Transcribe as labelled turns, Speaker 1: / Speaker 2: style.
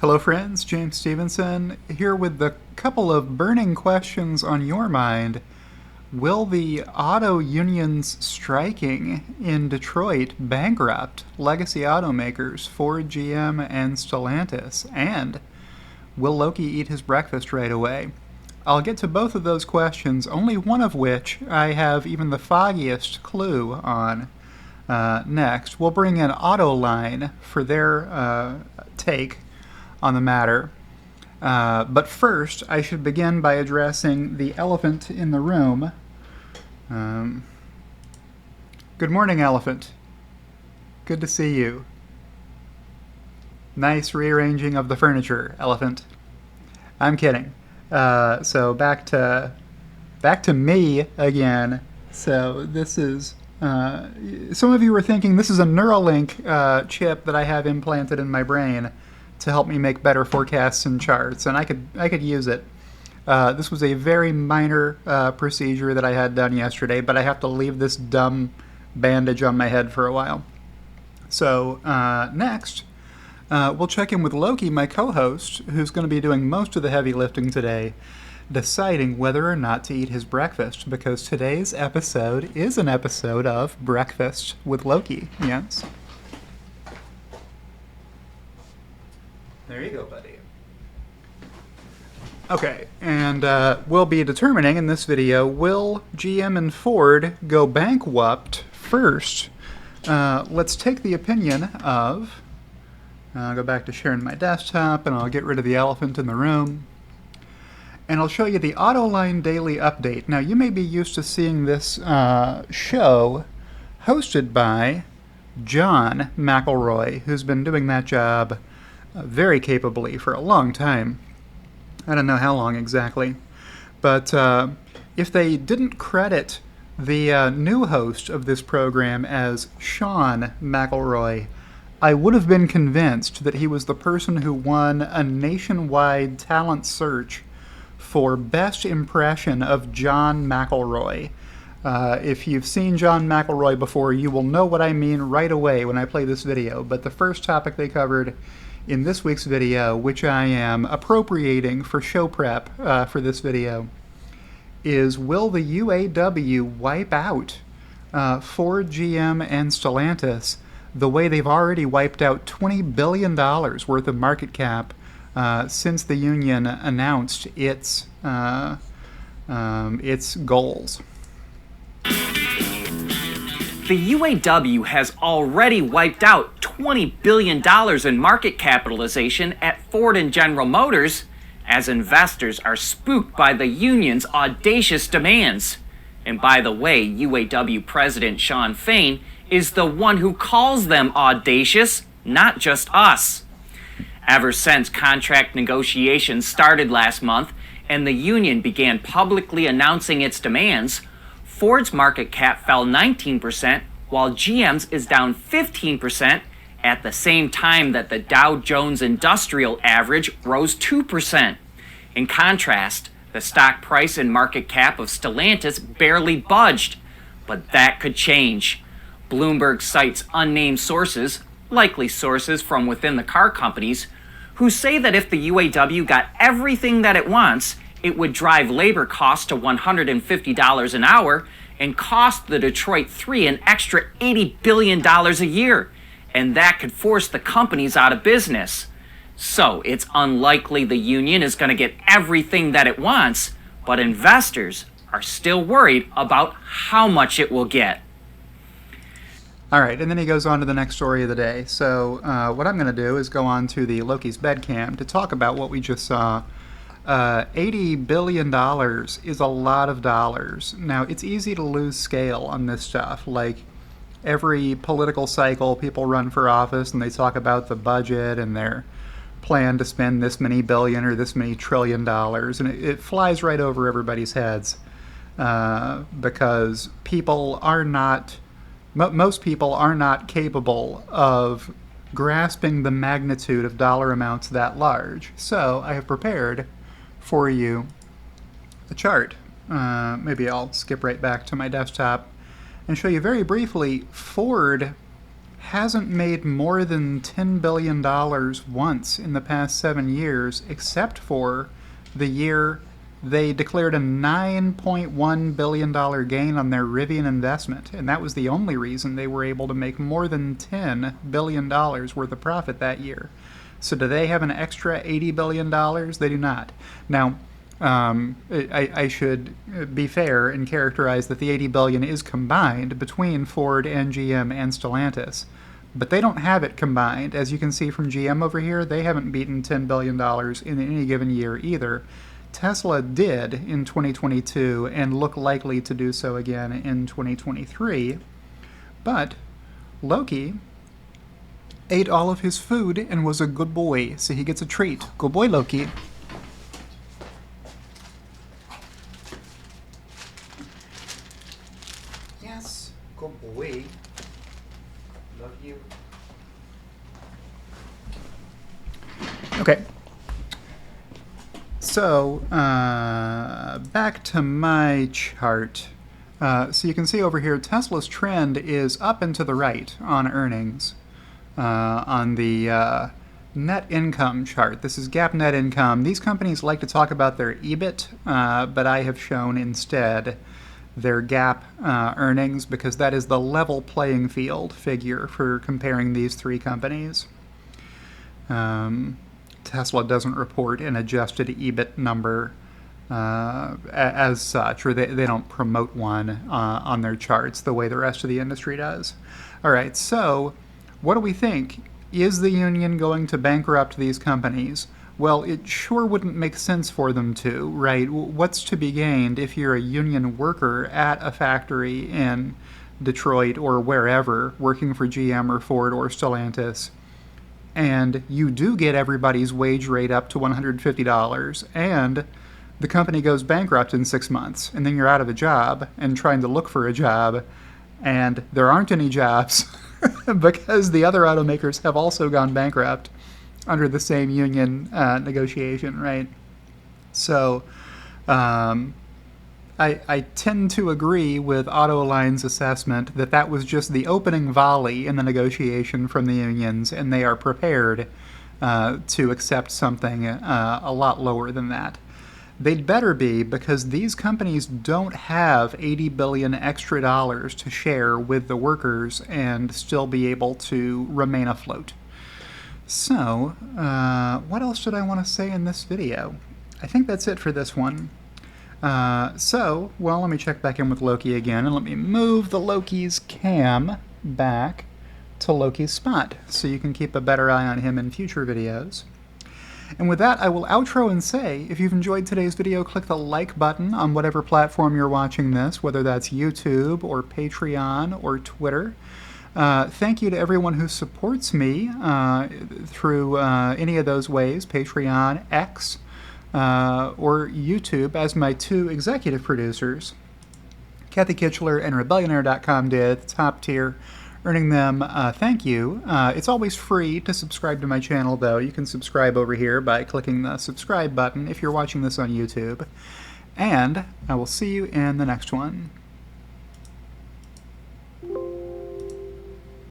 Speaker 1: Hello friends, James Stevenson here with a couple of burning questions on your mind. Will the auto unions striking in Detroit bankrupt legacy automakers Ford, GM, and Stellantis? And will Loki eat his breakfast right away? I'll get to both of those questions, only one of which I have even the foggiest clue on. Next, we'll bring in Autoline for their take on the matter. But first, I should begin by addressing the elephant in the room. Good morning, elephant. Good to see you. Nice rearranging of the furniture, elephant. I'm kidding. So back to me again. So this is some of you were thinking this is a Neuralink chip that I have implanted in my brain to help me make better forecasts and charts, and I could use it. This was a very minor procedure that I had done yesterday, but I have to leave this dumb bandage on my head for a while. So next, we'll check in with Loki, my co-host, who's going to be doing most of the heavy lifting today, deciding whether or not to eat his breakfast, because today's episode is an episode of Breakfast with Loki. Yes. There you go, buddy. Okay, and we'll be determining in this video, will GM and Ford go bankrupt first? Let's take the opinion of... I'll go back to sharing my desktop, and I'll get rid of the elephant in the room. And I'll show you the Autoline Daily Update. Now, you may be used to seeing this show hosted by John McElroy, who's been doing that job very capably for a long time. I don't know how long exactly. But if they didn't credit the new host of this program as Sean McElroy, I would have been convinced that he was the person who won a nationwide talent search for best impression of John McElroy. If you've seen John McElroy before, you will know what I mean right away when I play this video. But the first topic they covered in this week's video, which I am appropriating for show prep for this video, is will the UAW wipe out Ford, GM, and Stellantis the way they've already wiped out $20 billion worth of market cap since the union announced its goals.
Speaker 2: The UAW has already wiped out $20 billion in market capitalization at Ford and General Motors as investors are spooked by the union's audacious demands. And by the way, UAW President Shawn Fain is the one who calls them audacious, not just us. Ever since contract negotiations started last month and the union began publicly announcing its demands, Ford's market cap fell 19%, while GM's is down 15% at the same time that the Dow Jones Industrial Average rose 2%. In contrast, the stock price and market cap of Stellantis barely budged, but that could change. Bloomberg cites unnamed sources, likely sources from within the car companies, who say that if the UAW got everything that it wants, it would drive labor costs to $150 an hour and cost the Detroit Three an extra $80 billion a year, and that could force the companies out of business. So it's unlikely the union is going to get everything that it wants, but investors are still worried about how much it will get.
Speaker 1: All right, and then he goes on to the next story of the day. So what I'm going to do is go on to the Lokis Bedcam to talk about what we just saw. $80 billion is a lot of dollars. Now, it's easy to lose scale on this stuff. Like, every political cycle, people run for office and they talk about the budget and their plan to spend this many billion or this many trillion dollars, and it flies right over everybody's heads because people are not, most people are not capable of grasping the magnitude of dollar amounts that large. So I have prepared for you a chart. Maybe I'll skip right back to my desktop and show you very briefly. Ford hasn't made more than $10 billion once in the past 7 years, except for the year they declared a $9.1 billion gain on their Rivian investment, and that was the only reason they were able to make more than $10 billion worth of profit that year. So do they have an extra $80 billion? They do not. Now, I should be fair and characterize that the $80 billion is combined between Ford and GM and Stellantis. But they don't have it combined. As you can see from GM over here, they haven't beaten $10 billion in any given year either. Tesla did in 2022 and look likely to do so again in 2023. But Loki ate all of his food and was a good boy, so he gets a treat. Good boy, Loki. Yes, good boy. Love you. Okay. So, back to my chart. So you can see over here, Tesla's trend is up and to the right on earnings. On the net income chart, this is GAAP net income. These companies like to talk about their EBIT, but I have shown instead their GAAP earnings because that is the level playing field figure for comparing these three companies. Tesla doesn't report an adjusted EBIT number as such, or they don't promote one on their charts the way the rest of the industry does. All right, so what do we think? Is the union going to bankrupt these companies? Well, it sure wouldn't make sense for them to, right? What's to be gained if you're a union worker at a factory in Detroit or wherever, working for GM or Ford or Stellantis, and you do get everybody's wage rate up to $150, and the company goes bankrupt in 6 months, and then you're out of a job and trying to look for a job, and there aren't any jobs because the other automakers have also gone bankrupt under the same union negotiation, right? So I tend to agree with Autoline's assessment that that was just the opening volley in the negotiation from the unions, and they are prepared to accept something a lot lower than that. They'd better be, because these companies don't have $80 billion extra dollars to share with the workers and still be able to remain afloat. So, what else did I want to say in this video? I think that's it for this one. Well, let me check back in with Loki again, and let me move the Loki's cam back to Loki's spot, so you can keep a better eye on him in future videos. And with that, I will outro and say, if you've enjoyed today's video, click the like button on whatever platform you're watching this, whether that's YouTube or Patreon or Twitter. Thank you to everyone who supports me through any of those ways, Patreon, X, or YouTube, as my two executive producers, Kathy Kitchler and Rebellionaire.com did, top tier, earning them thank you. It's always free to subscribe to my channel, though. You can subscribe over here by clicking the subscribe button if you're watching this on YouTube. And I will see you in the next one.